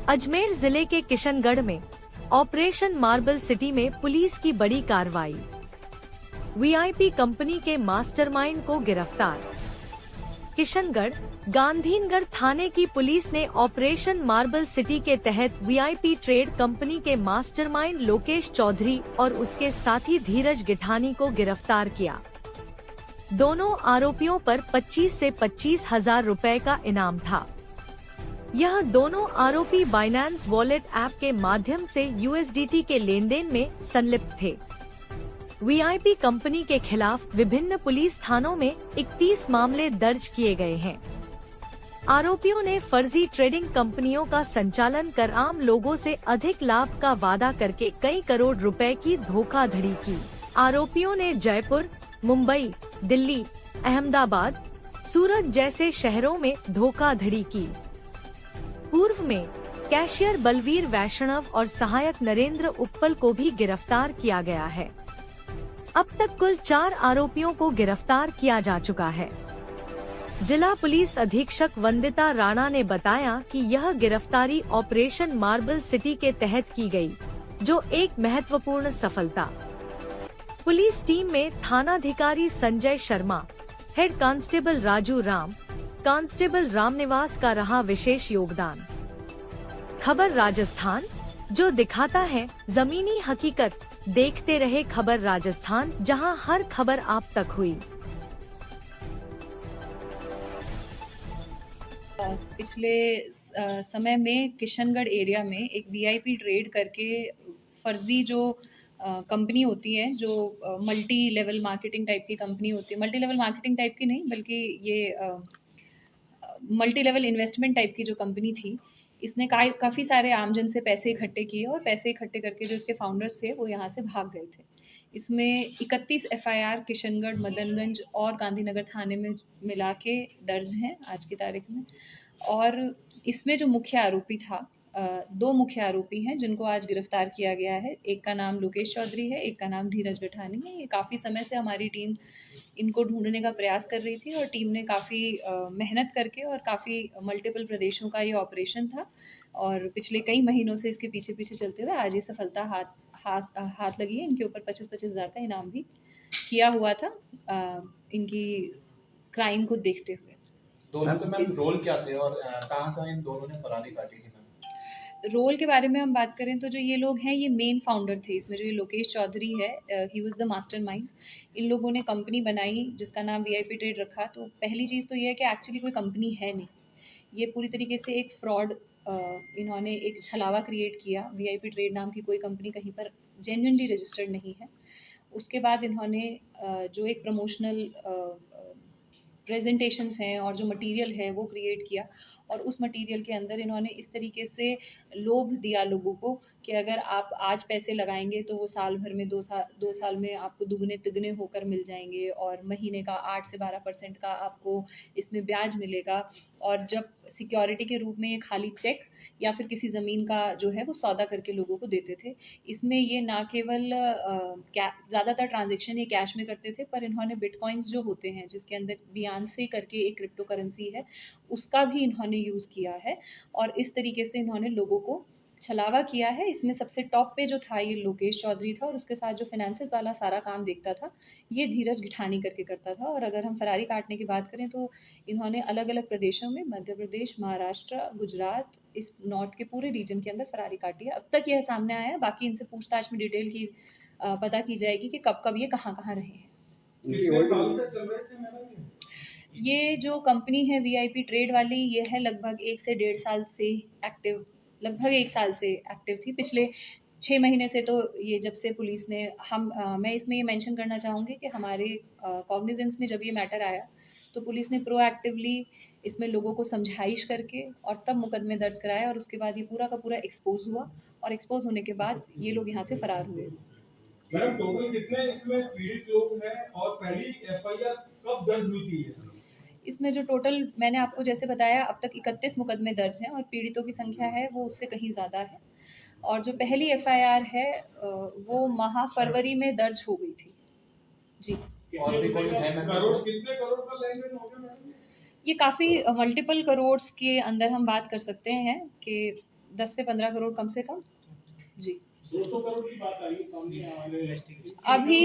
अजमेर जिले के किशनगढ़ में ऑपरेशन मार्बल सिटी में पुलिस की बड़ी कार्रवाई। वीआईपी कंपनी के मास्टरमाइंड को गिरफ्तार। किशनगढ़ गांधीनगर थाने की पुलिस ने ऑपरेशन मार्बल सिटी के तहत वीआईपी ट्रेड कंपनी के मास्टरमाइंड लोकेश चौधरी और उसके साथी धीरज गिठानी को गिरफ्तार किया। दोनों आरोपियों पर 25 से 25,000 रुपए का इनाम था। यह दोनों आरोपी बाइनेंस वॉलेट ऐप के माध्यम से यूएसडीटी के लेन देन में संलिप्त थे। वीआईपी कंपनी के खिलाफ विभिन्न पुलिस थानों में 31 मामले दर्ज किए गए हैं। आरोपियों ने फर्जी ट्रेडिंग कंपनियों का संचालन कर आम लोगों से अधिक लाभ का वादा करके कई करोड़ रुपए की धोखाधड़ी की। आरोपियों ने जयपुर, मुंबई, दिल्ली, अहमदाबाद, सूरत जैसे शहरों में धोखाधड़ी की। पूर्व में कैशियर बलवीर वैष्णव और सहायक नरेंद्र उप्पल को भी गिरफ्तार किया गया है। अब तक कुल 4 आरोपियों को गिरफ्तार किया जा चुका है। जिला पुलिस अधीक्षक वंदिता राणा ने बताया कि यह गिरफ्तारी ऑपरेशन मार्बल सिटी के तहत की गई, जो एक महत्वपूर्ण सफलता। पुलिस टीम में थानाधिकारी Sanjay Sharma, head constable Raju Ram, constable Ramniwas का रहा विशेष योगदान। खबर राजस्थान, जो दिखाता है जमीनी हकीकत। देखते रहे खबर राजस्थान, जहां हर खबर आप तक हुई। पिछले समय में किशनगढ़ एरिया में एक वीआईपी ट्रेड करके फर्जी जो कंपनी होती है, जो मल्टी लेवल मार्केटिंग टाइप की कंपनी होती है, मल्टी लेवल मार्केटिंग टाइप की नहीं बल्कि ये मल्टी लेवल इन्वेस्टमेंट टाइप की जो कंपनी थी, इसने काफ़ी सारे आमजन से पैसे इकट्ठे किए और पैसे इकट्ठे करके जो इसके फाउंडर्स थे वो यहाँ से भाग गए थे। इसमें 31 एफआईआर किशनगढ़, मदनगंज और गांधीनगर थाने में मिला के दर्ज हैं आज की तारीख में। और इसमें जो मुख्य आरोपी था, 2 मुख्य आरोपी हैं जिनको आज गिरफ्तार किया गया है। एक का नाम लोकेश चौधरी है, एक का नाम धीरज गिठानी है। ये काफ़ी समय से हमारी टीम इनको ढूंढने का प्रयास कर रही थी और टीम ने काफ़ी मेहनत करके और काफ़ी मल्टीपल प्रदेशों का ये ऑपरेशन था और पिछले कई महीनों से इसके पीछे पीछे चलते हुए आज ये सफलता हाथ लगी है। इनके ऊपर 25-25 हज़ार का इनाम भी किया हुआ था इनकी क्राइम को देखते हुए। दोनों के मैम रोल क्या थे और कहाँ इन दोनों ने फरारी काटी थी? रोल के बारे में हम बात करें तो जो ये लोग हैं ये मेन फाउंडर थे। इसमें जो ये लोकेश चौधरी है, ही वाज द मास्टरमाइंड। इन लोगों ने कंपनी बनाई जिसका नाम वीआईपी ट्रेड रखा। तो पहली चीज़ तो ये है कि एक्चुअली कोई कंपनी है नहीं, ये पूरी तरीके से एक फ्रॉड, इन्होंने एक छलावा क्रिएट किया। वीआईपी ट्रेड नाम की कोई कंपनी कहीं पर जेन्युइनली रजिस्टर्ड नहीं है। उसके बाद इन्होंने जो एक प्रमोशनल प्रेजेंटेशंस हैं और जो मटेरियल है वो क्रिएट किया और उस मटेरियल के अंदर इन्होंने इस तरीके से लोभ दिया लोगों को कि अगर आप आज पैसे लगाएंगे तो वो साल भर में 2 साल में आपको दुगने तिगने होकर मिल जाएंगे और महीने का 8 से 12% का आपको इसमें ब्याज मिलेगा। और जब सिक्योरिटी के रूप में ये खाली चेक या फिर किसी ज़मीन का जो है वो सौदा करके लोगों को देते थे। इसमें ये ना केवल ज़्यादातर ट्रांजेक्शन ये कैश में करते थे, पर इन्होंने बिटकॉइंस जो होते हैं जिसके अंदर बियांसे करके एक क्रिप्टो करेंसी है, उसका भी इन्होंने यूज़ किया है और इस तरीके से इन्होंने लोगों को छलावा किया है। इसमें सबसे टॉप पे जो था ये लोकेश चौधरी था और उसके साथ जो फाइनेंसेस वाला सारा काम देखता था ये धीरज गिठानी करके करता था। और अगर हम फरारी काटने की बात करें तो इन्होंने अलग अलग प्रदेशों में, मध्य प्रदेश, महाराष्ट्र, गुजरात, इस नॉर्थ के पूरे रीजन के अंदर फरारी काटी है। अब तक यह सामने आया है, बाकी इनसे पूछताछ में डिटेल की पता की जाएगी कि कब कब ये कहाँ कहाँ रहे हैं। ये जो कंपनी है वीआईपी ट्रेड वाली, ये है लगभग 1 से 1.5 साल से एक्टिव, लगभग 1 साल से एक्टिव थी। पिछले 6 महीने से तो ये जब से पुलिस ने मैं इसमें ये मेंशन करना चाहूँगी कि हमारे कॉग्निजेंस में जब ये मैटर आया तो पुलिस ने प्रोएक्टिवली इसमें लोगों को समझाइश करके और तब मुकदमे दर्ज कराए और उसके बाद ये पूरा का पूरा एक्सपोज हुआ और एक्सपोज होने के बाद ये लोग यहाँ से फरार हुए। मैडम टोटल कितने इसमें पीड़ित लोग हैं और पहली एफआईआर कब दर्ज हुई थी? इसमें जो टोटल मैंने आपको जैसे बताया अब तक 31 मुकदमे दर्ज हैं और पीड़ितों की संख्या है वो उससे कहीं ज़्यादा है। और जो पहली एफआईआर है वो फरवरी में दर्ज हो गई थी जी। और भी कोई है? कितने करोड़ का लेन देन हो गया? ये काफ़ी मल्टीपल करोड्स के अंदर हम बात कर सकते हैं कि 10 से 15 करोड़ कम से कम जी। 200 करोड़ की बात आई है सामने आने अभी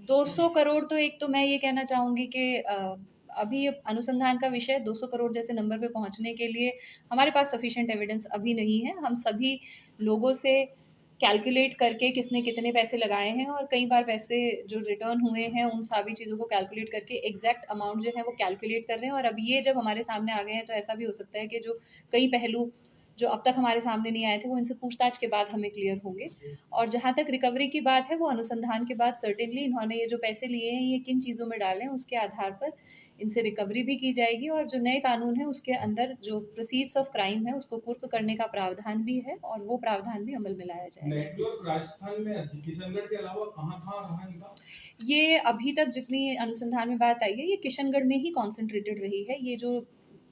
200 करोड़ तो एक तो मैं ये कहना चाहूँगी कि अभी अनुसंधान का विषय 200 करोड़ जैसे नंबर पे पहुँचने के लिए हमारे पास सफिशिएंट एविडेंस अभी नहीं है। हम सभी लोगों से कैलकुलेट करके किसने कितने पैसे लगाए हैं और कई बार पैसे जो रिटर्न हुए हैं उन सभी चीज़ों को कैलकुलेट करके एग्जैक्ट अमाउंट जो है वो कैलकुलेट कर रहे हैं। और अब ये जब हमारे सामने आ गए हैं तो ऐसा भी हो सकता है कि जो कई पहलू जो अब तक हमारे सामने नहीं आए थे वो इनसे पूछताछ के बाद हमें क्लियर होंगे। और जहाँ तक रिकवरी की बात है वो अनुसंधान के बाद सर्टेनली इन्होंने ये जो पैसे लिए हैं ये किन चीज़ों में डाले हैं उसके आधार पर इनसे रिकवरी भी की जाएगी। और जो नए कानून है उसके अंदर जो प्रोसीड्स ऑफ क्राइम है उसको कुर्क करने का प्रावधान भी है और वो प्रावधान भी अमल में लाया जाएगा। नेटवर्क राजस्थान में किशनगढ़ के अलावा कहाँ रहा इनका? ये अभी तक जितनी अनुसंधान में बात आई है ये किशनगढ़ में ही कॉन्सेंट्रेटेड रही है। ये जो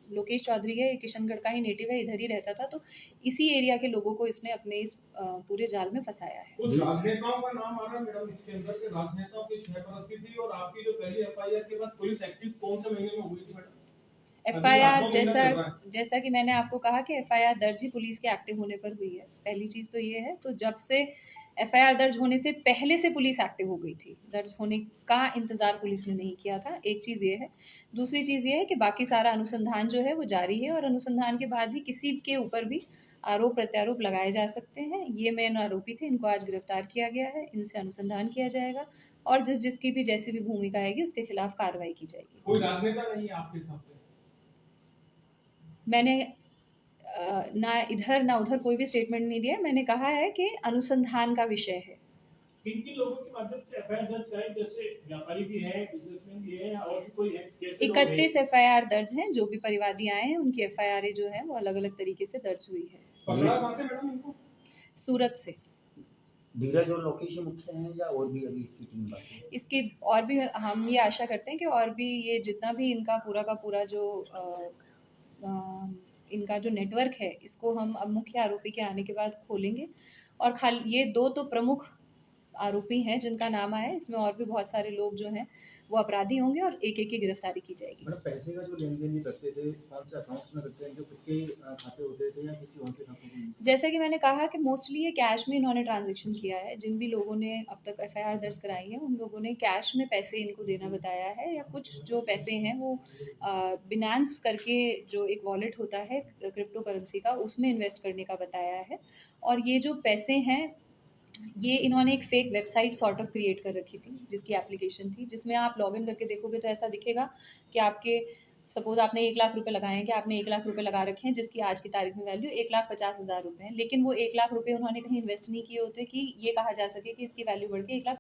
लोकेश चौधरी है ये किशनगढ़ का ही नेटिव है, इधर ही रहता था, तो इसी एरिया के लोगों को इसने अपने इस पूरे जाल में फंसाया है। कुछ राजनेताओं का नाम आ रहा है मैडम इसके अंदर के राजनेताओं की सरपरस्ती थी। और आपकी जो पहली एफआईआर के बाद पुलिस एक्टिव कौन से महीने में हुई थी मैडम? एफआईआर जैसा कि मैंने आपको कहा कि एफआईआर दर्ज ही पुलिस के एक्टिव होने पर हुई है। पहली चीज तो ये है, तो जब से एफआईआर दर्ज होने से पहले से पुलिस एक्टिव हो गई थी, दर्ज होने का इंतजार पुलिस ने नहीं किया था। एक चीज ये है। दूसरी चीज ये है कि बाकी सारा अनुसंधान जो है वो जारी है और अनुसंधान के बाद ही किसी के ऊपर भी आरोप प्रत्यारोप लगाए जा सकते हैं। ये मेन आरोपी थे, इनको आज गिरफ्तार किया गया है, इनसे अनुसंधान किया जाएगा और जिसकी भी जैसी भी भूमिका आएगी उसके खिलाफ कार्रवाई की जाएगी। कोई राजनेता नहीं है आपके हिसाब से? मैंने ना इधर ना उधर कोई भी स्टेटमेंट नहीं दिया। मैंने कहा है कि अनुसंधान का विषय है। किन किन लोगों के माध्यम से एफआईआर दर्ज कराई? जैसे व्यापारी भी हैं, बिजनेसमैन भी हैं और भी कोई है? 31 एफआईआर दर्ज हैं। जो भी परिवादी आए हैं उनकी एफआईआर जो है वो अलग अलग तरीके से दर्ज हुई है। पकड़ा कहाँ से मैडम इनको? सूरत से। धीरज और लोकेश मुख्य हैं या और भी अभी इसकी टीम बाकी है? इसकी और भी हम ये आशा करते हैं कि और भी ये जितना भी इनका पूरा का पूरा जो इनका जो नेटवर्क है इसको हम अब मुख्य आरोपी के आने के बाद खोलेंगे। और खाली ये दो तो प्रमुख आरोपी हैं जिनका नाम आया है, इसमें और भी बहुत सारे लोग जो हैं वो अपराधी होंगे और एक एक की गिरफ्तारी की जाएगी। मतलब पैसे का जो लेन देन करते थे कौन से अकाउंट्स में करते हैं, जो खुद के खाते होते थे या किसी और के खाते में? जैसा कि मैंने कहा कि मोस्टली ये कैश में इन्होंने ट्रांजैक्शन किया है। जिन भी लोगों ने अब तक एफआईआर दर्ज कराई है उन लोगों ने कैश में पैसे इनको देना बताया है या कुछ जो पैसे हैं वो बिनांस करके जो एक वॉलेट होता है क्रिप्टो करेंसी का उसमें इन्वेस्ट करने का बताया है। और ये जो पैसे हैं ये इन्होंने एक fake website sort of create कर रखी थी जिसकी एप्लीकेशन थी, जिसमें आप लॉगिन करके देखोगे तो ऐसा दिखेगा कि आपके सपोज आपने 1 लाख रुपए लगाए हैं कि आपने 1 लाख रुपए लगा रखे हैं जिसकी आज की तारीख में वैल्यू 1,50,000 रुपए है, लेकिन वो 1 लाख रुपए उन्होंने कहीं इन्वेस्ट नहीं किए होते कि ये कहा जा सके कि इसकी वैल्यू बढ़ के 1,50,000